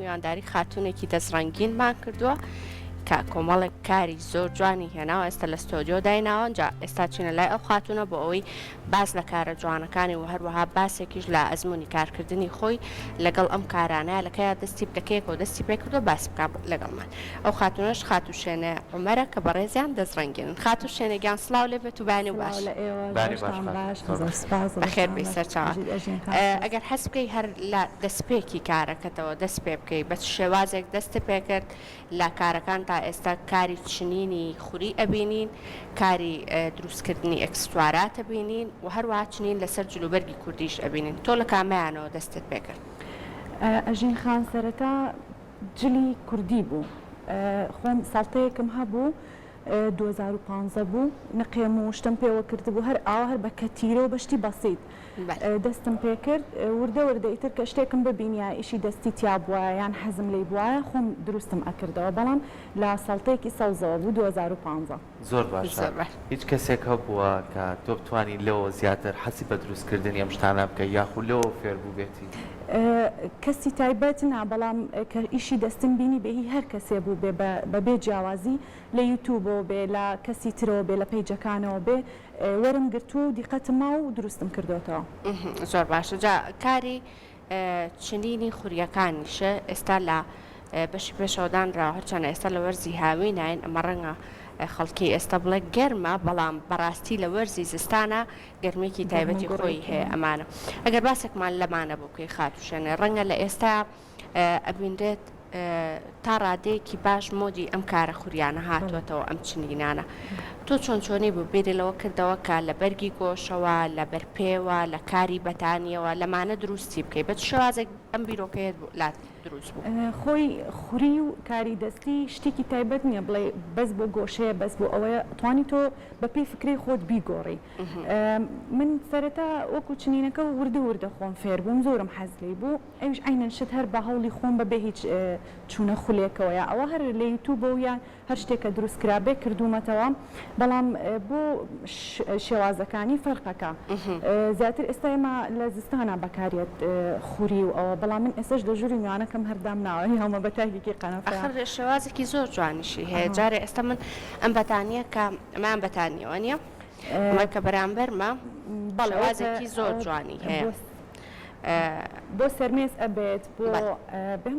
میوانداری خاتونێکی دەستڕەنگینمان کردووە کە کۆمەڵێک کاری زۆر جوانی هێناوە ئێستا لە ستۆدیۆ دایناوە جا ئێستا چینە لای ئەو خاتونە بۆ ئەوەی باس لە کارە جوانەکانی و هەروەها باسێکیش لە ئەزمموی کارکردنی خۆی لەگەڵ ئەم کارانەیە لەکەیە دەستی بکەکەیەک و دەستی پێ کردو باس بک لەگەڵمان ئەو خاتونەش خات و شوێنە عمەرە کە بەڕێزیان دەستڕەنگێنن خات و شوێنێکیان سلااو لێ بێت و بانی و باش بەخێر بێ سەرچاوە ئەگەر حەز بکەی هەر لە دەستپێکی کارەکەتەوە دەست پێ بکەی بە شێوازێک دەستە پێکرد لە کارەکان تا ئێستا کاری چنینی خوری ئەبینین کاری دروستکردنی ئەکسسوارات ئەبینین و هەروەها چنین لەسەر جلوبەرگی کوردیش ئەبینین تۆ لە کامەیانەوە دەستت پێکرد ئەژین خان سەرەتا جلی کوردی بوو خۆم ساڵتەیەکم هەبوو 2015 بوو نقێم و شتم پێوە کرد بوو هەر ئاوا هەر بە کەتیرە و بەشتی بەسیت دەستم پێ کرد وردە وردە ئیتر کە شتێکم ببینیا ئیشی دەستی تیا بووە یان حەزم لێ بووە خۆم دروستم ئەکردەوە بەڵام لە ساڵتەیەکی سەوزەوە بوو 2015 زۆر باشە هیچ کەسێک هەبووە کە تۆ بتوانی لەوە زیاتر حەسی بە دروستکردنی ئەم شتانە بکە یاخود لەوە فێر بوو بێتی کەسی تایبەت نا بەڵام کە ئیشی دەستم بینی بێهی هەر کەسێ بوو بێ بەبێ جیاوازی لە یوتیوبەوە بێ لە کەسی ترەوە بێ لە پەیجەکانەوە بێ وەرم گرتو و دیقەتم ما و دروستم کردوتەوە زۆر باشە جا کاری چنینی خوریەکانیشە ئێستا لە بەشی پێشەوەدانراوە هەرچەنە ئێستا لە وەرزی هاوی ناین ئەمە ڕەنگە خەڵکی ئێستا بڵێ گەرمە بەڵام بەڕاستی لە وەرزی زستانە گەرمێکی تایبەتی خۆی هەیە ئەمانە ئەگەر باسێکمان لەمانە بکەی خاتوشێنێ ڕەنگە لە ئێستا ئەبیندرێت تا ڕادەیەکی باش مۆدی ئەم کارە خوریانە هاتووەتەوە ئەم چنینانە تۆ چۆنی بوو بێرێلەوە کردەوە کە لە بەرگی گۆشەوە لە بەرپێوە لە کاری بەتانیەوە لەمانە دروستی بکەیت بە شێوازێک ئەم بیرۆکەیەت لات دروست بوو خۆی خوری و کاری دەستی شتێکی تایبەت نییە بڵێ بەس بۆ گۆشەیە بەس بۆ ئەوەیە توانی تۆ بە پێی فکری خۆت بیگۆڕی من سەرەتا وەکو چنینەکە وردە وردە خۆم فێر بووم زۆرم حەز لێ بوو ئەوش عینەن شت هەر بە هەوڵی خۆم بەبێ هیچ چوونە خولێکەوەیە ئەوە هەر لە یوتیوبەوە یان هەر شتێکە دروستکرابێ کردومەتەوە بەڵام بۆ شێوازەکانی فەرقەکە زیاتر ئێستا ئێمە لە زستانە بەکارێت خوری و ئەوە بەڵام من ئێستش لە ژووری میوانەکەم هەردام ناوە هەمە بەتاکێکی قەنەفە ئەخر شێوازێکی زۆر جوانیشی هەیە جارێ ئێستا من ئەم بەتانیە کە ئەمان بەتانیەوە نییە ئەمە کە بەرامبەرمە بەڵێوازێکی زۆر جوانی هەیە بۆ سەرمێز ئەبێت بۆ بم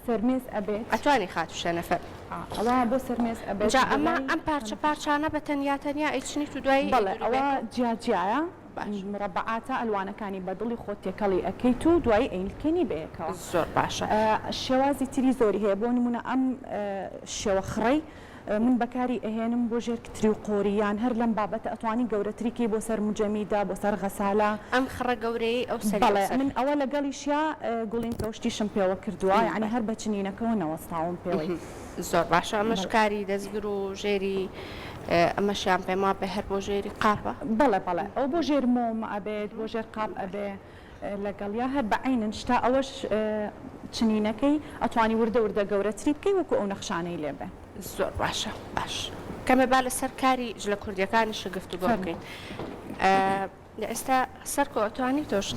سەرمێز ئەبێت ئەتوانی خاتوشەنەفەر ئەوە بۆ سەرمێز ئەبێت ئەمە ئەم پارچانە بە تەنیا ئەیچنیت و دوایی بەڵێ ئەوە جیاجیایە مربعاتە ئەلوانەکانی بەدڵی خۆت تێکەڵی ئەەکەیت و دوایی ئەیلکەنی بەیەکەوە زۆر باشە شێوازی تری زۆری هەیە بۆ نمونە ئەم شێوە خڕەی من بەکاری ئەهێنم بۆ ژێر کتری و قۆریان هەر لەم بابەتە ئەتوانی گەورەتریکی بۆ سەر مجەمیدا بۆ سەر غەسالە ئەم خڕە گەورەی ئەو من ئەوە لەگەڵیشیا گوڵین کەوشتیشم پێوە کردووە یعنی هەر بە چنینەکەەوە نەوەستاوم پێوەی زۆر باشە ئەمەش کاری دەستگر و ژێری ئەمەشیان پێما بە هەر بۆ ژێری قاپە بەڵێ ئەو بۆ ژێر مۆم ئەبێت بۆ ژێر قاپ ئەبێ لەگەڵیا هەر بە عینن شتا ئەوەش چنینەکەی ئەتوانی وردە وردە گەورەتری بکەی وەکو ئەو نەخشانەی لێبێ زۆر باشە باش کەمێ با لەسەر کاری لە کوردیەکانی شگفت و بۆ بکەین ئێستا سەرکۆ ئەتوانی تۆش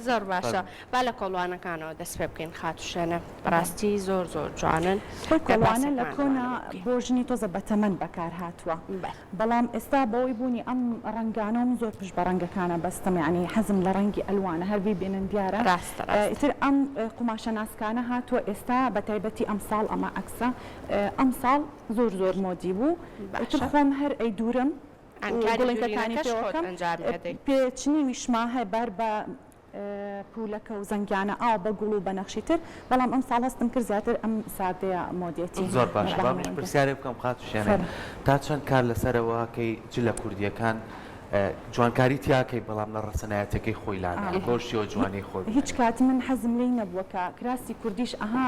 زۆر باشە با لە کۆڵوانەکانەوە دەست پێ بکەین خاتوشێنە بەڕاستی زۆر زۆر جوانن کۆڵوانە لە کۆنا بۆ ژنی تۆزە بەتەمەن بەکار هاتووە بەڵام ئێستا بەوەی بوونی ئەم ڕەنگانەوە زۆر پشت بە ڕەنگەکانە بەستم یعنی حەزم لە ڕەنگی ئەلوانە هەروی بێنن دیارە ئیتر ئەم قوماشە ناسکانە هاتووە ئێستا بە تایبەتی ئەم ساڵ ئەمە ئەکسە ئەم ساڵ زۆر مۆدی بوو خۆم هەر ئەی دوورم گوڵێنەکانی پێوەکەم پێچنی ویشما هەیە بەر بە پولەکە و زەنگیانە ئاو بە گوڵ و بە نەخشی تر بەڵام ئەم ساڵ هەستم کرد زیاتر ئەم سادەیە مۆدیەتی زۆر باش پرسیارێ بکەم خاتوشێنە تا چەند کار لەسەرەوە کەی جلە کوردیەکان جوانکاری تیاکەی بەڵام لە ڕەسەنایەتەکەی خۆی لاانە گۆشتی و جوانی خۆی هیچ کات من حەزم لێی نەبووە کە کراسی کوردیش ئەها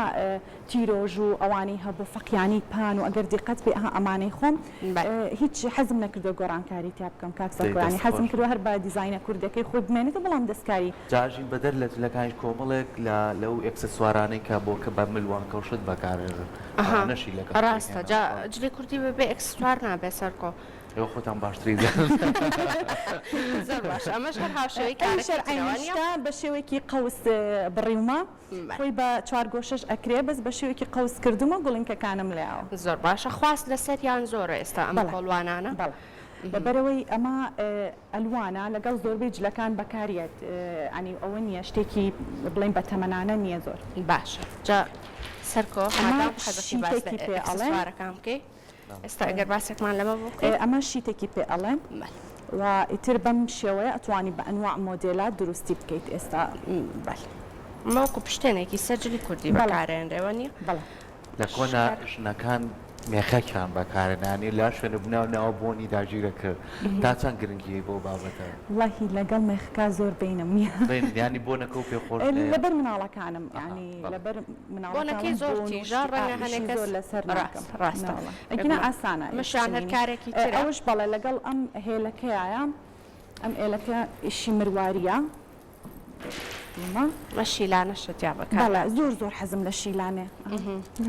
تیرۆژ و ئەوانەی هەبوو فەقیانی پان و ئەگەر دیقەت بێ ئەها ئەمانەی خۆم هیچ حەزم نەکردو گۆڕانکاری تیا بکەم کاکسەکانی حەزم کردو هەر بە دیزاینە کوردەکەی خۆی بمێنێتە بەڵام دەستکاری جاژین بەدەر لە جلەکانی کۆمەڵێک لەو ئەکسسوارانەی کە بۆ کە بە ملوان کەوشت بەکارێژن نەشی لەگەڵ ڕاستە جلێ کوردی بێ ئەکسسوار نابێ سەرکۆ ئێوە خۆتان باشتری زیان زۆر باش ئەمەش هەر هاوشێوەی ئەوشەر کارێکی عینشتا بە شێوەیەکی قەوس بڕیومە خۆی بە 4 گۆشەش ئەکرێ بەس بە شێوەیەکی قەوس کردومە گوڵینکەکانم لێەوە زۆر باشە خواست لەسەریان زۆرە ئێستا ئەم کۆڵوانانە بەڵ بەبەرەوەی ئەمە ئەلوانە لەگەڵ زۆربەی جلەکان بەکارێت ئەنی ئەوە نییە شتێکی بڵین بە تەمەنانە نییە زۆر باشە جا سەرکۆ حەزەکی شیتێکی پێ ئەڵێن باسەکەم بکەی ئێستا ئەگەر باسێکمان لەمە بکەی ئەمە شیتێکی پێ ئەڵێن و ئیتر بەم شێوەیە ئەتوانی بە ئەنواع مۆدێلات دروستی بکەیت ئێستا مەوەکو پشتێنێکی سەرجلی کوردی بەکارێنرێوە نیە لە کۆنا ژنەکان مێخەکیان بەکارێنانی لا شوێنە بناو ناوە بۆنی داگیرە کرد تا چەند گرنگی بۆ بابەتە وڵی لەگەڵ مێخەکە زۆر بینم نییە ینی بۆنەکە و پێ خۆش لەبەر مناڵەکانم ینی لەبەر بۆنەکەی زۆر تیژە ڕەنگە هەنێکە لەسەر ڕاستە ئەگینە ئاسانە مشان هەر کارێکی تر ئەوش بەڵێ لەگەڵ ئەم هێلەکەیە ئەم ئێلەکە ئیشی مروواریە مە شیلانە شتیا بەکار بەڵێ زۆر حەزم لە شیلانێ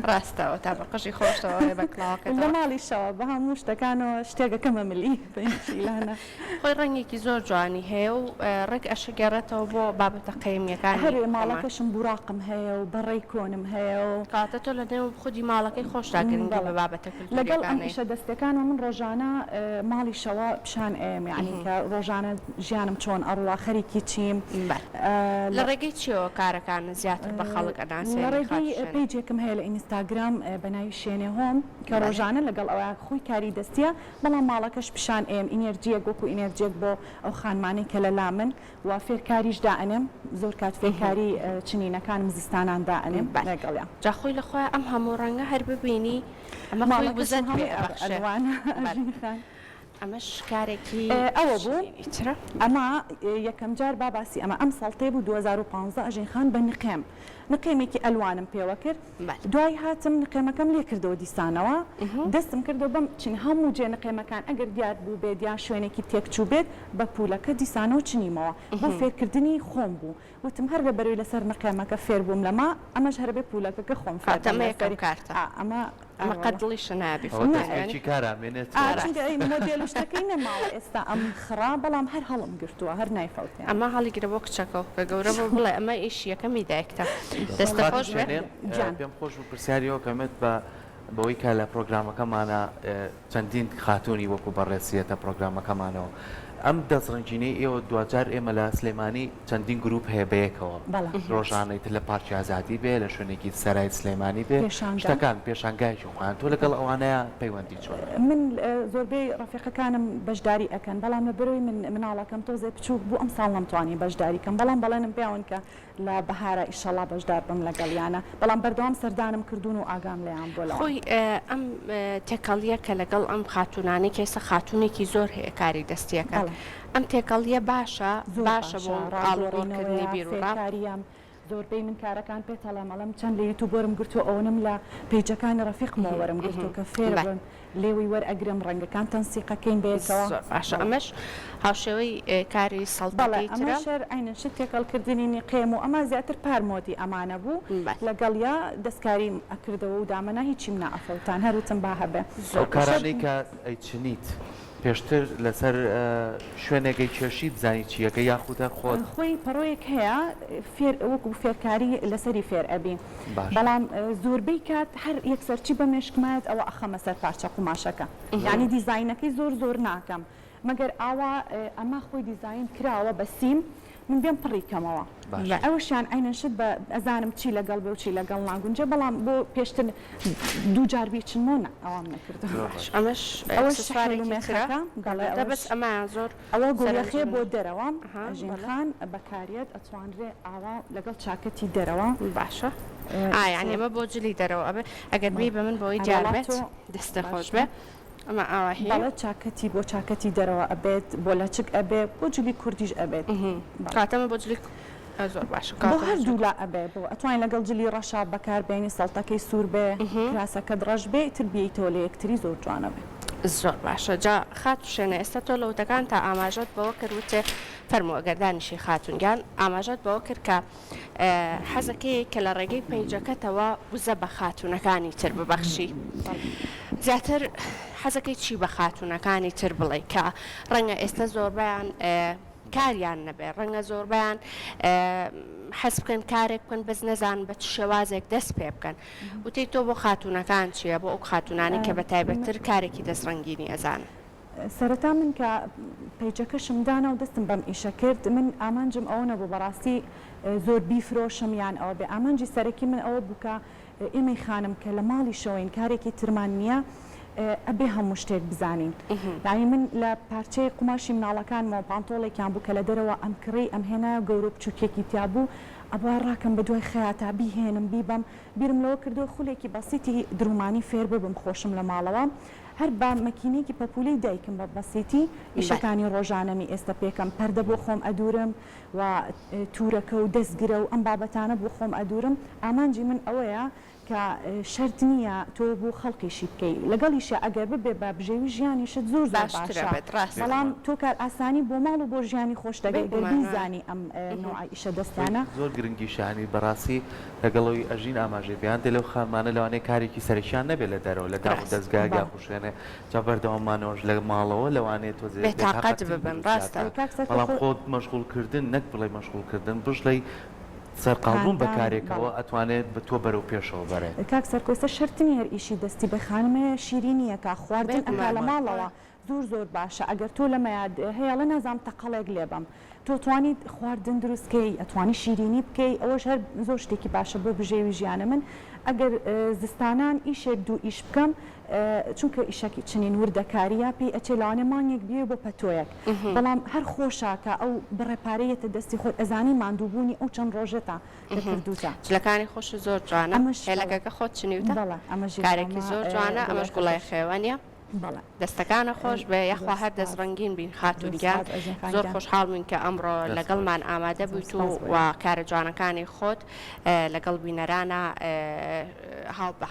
ڕاستەوە تا بە قژی خۆشتەوە بەکڵاوەکە لە ماڵیشەوە بە هەموو شتەکانەوە شتێکەکەمە ملی شیلانە خۆی ڕەنگێکی زۆر جوانی هەیە و ڕێک ئەشگەڕێتەوە بۆ بابەتە قەیمیەکان هەر ماڵەکەشم بوراقم هەیە و بەڕێی کۆنم هەیە و کاتە تۆ لە نێو خودی ماڵەکەی خۆشتاگرنگە بە بابەتە لەگەڵ ئەم ئیشە دەستەکانەوە من ڕۆژانە ماڵیشەوە پیشان ئێم یعنی کە ڕۆژانە ژیانم چۆن ئەڕوا خەریکی چیم لە ڕێگەی چیەوە کارەکانە زیاتر بە خەڵک ئەناسێ لە ڕێگەی پیجێکم هەیە لە ئینستاگرام بە ناوی شوێنێ هۆم کە ڕۆژانە لەگەڵ ئەوە خۆی کاری دەستیە بەڵام ماڵەکەش پیشان ئێم ئینێرجیەک وەکو ئینێرجێک بۆ ئەو خانمانەی کە لە لامن و فێرکاریش دائنێم زۆر کات فێرکاری چنینەکانم زستانان دائنێم لەگەڵیان جاخۆی لەخۆی ئەم هەموو ڕەنگە هەر ببینی ئەمە خۆی بزەت پێ ئەوانە ئەمەش کارێکی ئەوە بوو ئیترە ئەمە یەکەم جار باباسی ئەمە ئەم ساڵتێ بوو 2015 ئەژین خان بە نقێمێکی ئەلوانم پێوە کرد دوای هاتم نقێمەکەم لێ کردەوە دیسانەوە دەستم کردەوە بەم چین هەموو جێ نقێمەکان ئەگەر دیار بوو بێت یا شوێنێکی تێکچوو بێت بە پولەکە دیسانە و چنیمەوە بۆ فێرکردنی خۆم بوو وتم هەر بەبەروی لەسەر نقێمەکە فێر بووم لەما ئەمەش هەر بێ پولەکەکە خۆم فاتەمەیەکەم کارتە ئەمە قەدڵی شنابی کارامێنێت مۆدێلشتەکەی نەماوە ئێستا ئەم خڕا بەڵام هەر هەڵم گرتووە هەر نایفەوتیان ئەمە هەڵیگرە بۆ کچەکەەوە کە گەورە بۆ بڵێ ئەمە ئیشیەکەمی دایکتە دەستە خۆش پێم خۆش و پرسیاریەوە کەمێت بە بەوەی کە لە پرۆگرامەکەمانە چەندین خاتوونی وەکو بەڕێسیەتە پرۆگرامەکەمانەوە ئەم دەستڕنجینەی ئێوە دوجار ئێمە لە سلێمانی چەندین گروپ هەیە بەیەکەوە ڕۆژانەی لە پارکی ئازادی بێ لە شوێنێکی سەرای سلێمانی بێ شتەکان پێشانگایکی خۆیان تۆ لەگەڵ ئەوانەیە پەیوەندی چۆن من زۆربەی ڕفیقەکانم بەشداری ئەەکەن بەڵام لە بەرەوەی مناڵەکەم تۆزێ بچووک بوو ئەم ساڵ نەمتوانی بەشداریکەم بەڵام بەڵێنم پیاون کە لە بەهارە ئیشەڵا بەشدار بم لەگەڵیانە بەڵام بەردەوام سەردانم کردوون و ئاگام لێیان بۆ لە خۆی ئەم تێکەڵیە کە لەگەڵ ئەم خاتونانی کێسە خاتونێکی زۆر هەیە کاری دەستیەکە ئەم تێکەڵیە باشە بۆ ئاڵۆڕۆکردنی بیرڕاکاریام زۆربەی من کارەکان پێتەڵێ مەڵم چەند لە یوتیوب وەرم گرتو ئەوەنم لە پیجەکانی ڕەفیقمەوە وەرم گرتو کە فێر بن لێوی وەرئەگرم ڕەنگەکان تەنسیقەکەین بێتەوە باشە ئەمەش هاوشێوەی کاری سەڵبەڵی ئەمەشەر عینەن شت تێکەڵکردنی قێم و ئەمە زیاتر پارمۆدی ئەمانە بوو لەگەڵیا دەستکاری ئەکردەوە و دامەنا هیچیم نائەفەوتان هەروتم با هەبێ ئەو کارانەی کە ئەیچنیت پێشتر لەسەر شوێنێکی کێشی بزانی چیەکە یاخودە خۆت خۆی پەڕۆیەک هەیە وەکو فێرکاری لەسەری فێر ئەبی بەڵام زۆربەی کات هەر یەکسەرچی بە مێشکمات ئەوە ئەخەمە سەر پارچە قوماشەکە یعنی دیزاینەکەی زۆر ناکەم مەگەر ئاوا ئەمە خۆی دیزاین کراوە بە سیم من بێم پڕیکەمەوە ئەوشیان عینەشت بە ئەزانم چی لەگەڵ بێ و چی لەگەڵ ناگونجە بەڵام بۆ پێشتر دوو جار بیچنمۆنە ئەوام نەکردو ئەمەش بەس ئەمان زۆر ئەوە گۆڵەخێ بۆ دەرەوەم ژینخان بەکارێت ئەتوانرێ ئاوا لەگەڵ چاکەتی دەرەوە باشە یعنی ئەمە بۆ جلی دەرەوە ئەبێ ئەگەر بی بە من بۆی جاربێت دەستە خۆش بێ ئەمە ئاواهەیە چاکەتی بۆ چاکەتی دەرەوە ئەبێت بۆ لە چک ئەبێ بۆ جلی کوردیش ئەبێت کاتەمە بۆ جلی زۆر باشە بۆ هەردوولا ئەبێ بۆ ئەتوانین لەگەڵ جلی ڕەشا بەکاربێنی سەڵتەکەی سوور بێ کراسەکە درەژ بێ تربیەیتەوە لە یەکتری زۆر جوانە بێ زۆر باشە جا خات شوێنە ئێستا تۆ لەوتەکان تا ئاماژەت بەوە کردوتێ فەرمووە گەردانیشی خاتونگیان ئاماژەت بەوە کرد کە حەزەکەی کە لە ڕێگەی پەیجەکەتەوە وزە بە خاتونەکانی تر ببەخشی زیاتر حەزەکەی چی بە خاتونەکانی تر بڵێ کە ڕەنگە ئێستا زۆربیان کاریان نەبێ ڕەنگە زۆربیان حەز بکەن کارێک بکەن بەس نەزان بە چ شێوازێک دەست پێ بکەن وتەی تۆ بۆ خاتونەکان چییە بۆ ئەو خاتونانی کە بە تایبەتتر کارێکی دەستڕەنگینی ئەزان سەرەتا من کە پەیجەکەشم دانا و دەستم بەم ئیشە کرد من ئامانجم ئەوە نەبوو بەڕاستی زۆر بیفرۆشم یان ئەوە بێ ئامانجی سەرەکی من ئەوە بووکە ئێمەی خانم کە لە ماڵی شەوەین کارێکی ترمان نییە ئەبێ هەموو شتێک بزانین یعنی من لە پارچەی قماشی مناڵەکانمەوە پانتۆڵێکیان بوو کە لە دەرەوە ئەم کڕی ئەم هێنایە گەورە بچووکێکی تیا بوو ئەبوا ڕاکەم بە دوای خەیاتا بیهێنم بیبم بیرم لەوە کردو خولێکی بەسیتی درومانی فێر ببم خۆشم لە ماڵەوە هەر با مەکینێکی پەپولەی دایکم بە بەسیتی ئیشەکانی ڕۆژانەمی ئێستا پێکەم پەردە بۆ خۆم ئەدورم و تورەکە و دەستگرە و ئەم بابەتانە بۆ خۆم ئەدورم ئامانجی من ئەوەیە کە شەرت نییە تۆ بۆ خەڵکیشی بکەی لەگەڵیشە ئەگەر ببێ بە بژێوی ژیانیشت زۆر باشترە بەڵام تۆ کار ئاسانی بۆ ماڵ و بۆ ژیانی خۆش دەگەی بیزانی ئەم نوعی ئیشە دەستانە زۆر گرنگی شانی بەڕاستی لەگەڵەوەی ئەژین ئاماژێ بیان دێ لەو خانمانە لەوانەیە کارێکی سەرکیان نەبێت لە دەرەوە لە داو دەستگاگا خوشێنێ جا بەردەوامانەوەش لە ماڵەوە لەوانێت تۆ بێتاقەت ببن ڕاستە بەڵام خۆت مەشغوڵکردن نەک بڵێ مەشغوڵکردن بژڵی سەرقاڵبوون بە کارێکەوە ئەتوانێت بە تۆ بەرەو پێشەوە بەرێ کاک سەرکۆسە شەرتنی هەر ئیشی دەستی بە خانمەیە شیرینیە کا خواردن ئەکا لە ماڵەوە زۆر باشە ئەگەر تۆ لە مەیاد هەیە لە نەزانام تەقەڵێک لێبم تۆ توانیت خواردن دروستکەی ئەتوانی شیرینی بکەی ئەوەش هەر زۆر شتێکی باشە بۆ بژێوی ژیانە من ئەگەر زستانان ئیشێک دوو ئیش بکەم چونکە ئیشەکی چنین وردەکاریە پێی ئەچێ لەوانێ مانگێک بێ بۆ پەتۆیەک بەڵام هەر خۆشاکە ئەو بڕێپارەیەتە دەستی خۆت ئەزانی ماندووبوونی ئەو چەند ڕۆژێتە کردوتە جلەکانی خۆش زۆر جوانە هێلەکەکە خۆت چنیوتە کارێکی زۆر جوانە ئەمەش گوڵای خێوەنیە دەستەکانە خۆش بێ یاخوا هەر دەستڕەنگین بین خاتونگیان زۆر خۆشحاڵ بووین کە ئەمڕۆ لەگەڵمان ئامادە بوویت و کارە جوانەکانی خۆت لەگەڵ بینەرانە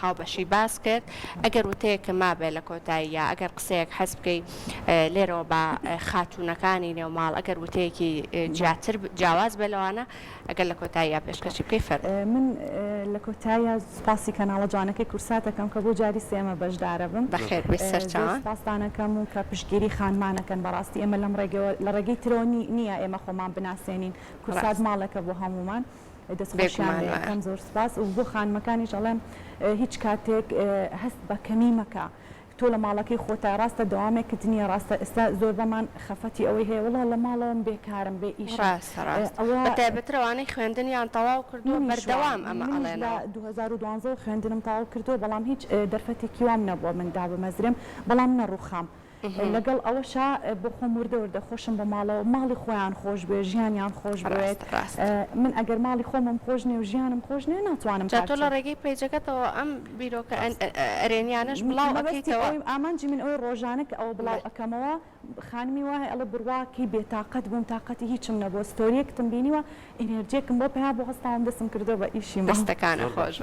هاو بەشی باس کرد ئەگەر وتەیەکە مابێ لە کۆتاییە ئەگەر قسەیەک حەز بکەی لێرەوە بە خاتونەکانی نێوماڵ ئەگەر وتەیەکی جیاتر جیاواز بێ لەوانە ئەگەر لە کۆتاییە پێشکەشی بکەی فەرموو من لە کۆتاییە سپاسی کەناڵە جوانەکەی کورساتەکەم کە بۆ جاری سێمە بەشدارە بم بەخێر بێ سپاسدانەکەم و کە پشتگیری خانمانەکەن بەڕاستی ئێمە لەم لە ڕێگەی ترۆ نییە ئێمە خۆمان بناسێنین کورسات ماڵەکە بۆ هەمومان دەستخۆشیان زۆر سپاس و بۆ خانمەکانیش ئەڵێم هیچ کاتێک هەست بە کەمی مەکە تۆ لە ماڵەکەی خۆتا ڕاستە دەوامێکت نییە ڕاستە ئێستا زۆر بەمان خەفەتی ئەوەی هەیە وڵا لە ماڵەوەم بێکارم بێ ئیش بەتایبەترەوانەی خوێندنیان تەواو کردو بەردەوام ئەمە ئەڵێن لە 2012 خوێندنم تەواو کردو بەڵام هیچ دەرفەتێکی وام نەبووە من دا بمەزرم بەڵام نەڕووخام لەگەڵ ئەوەشا بۆ خۆم وردە خۆشم بە ماڵەوە ماڵی خۆیان خۆش بێ ژیانیان خۆش بێت من ئەگەر ماڵی خۆمم خۆش نێ و ژیانم خۆش نێ ناتوانم تۆ لە ڕێگەی پێیجەکەتەوە ئەم بیرۆکە ئەرێنیانش بڵاو ئەکەیتەوە ئامانجی من ئەوەی ڕۆژانە کە ئەوە بڵاو ئەەکەمەوە خانمی وایە ئەڵە بڕواکی بێتاقەت بووم تااقەتی هیچم نەبووە ستۆریەکتم بینیوە ئینێرجێکم بۆ پێیا بۆ هەستاوم دەستم کردو بە ئیشی دەستەکانە خۆش بێ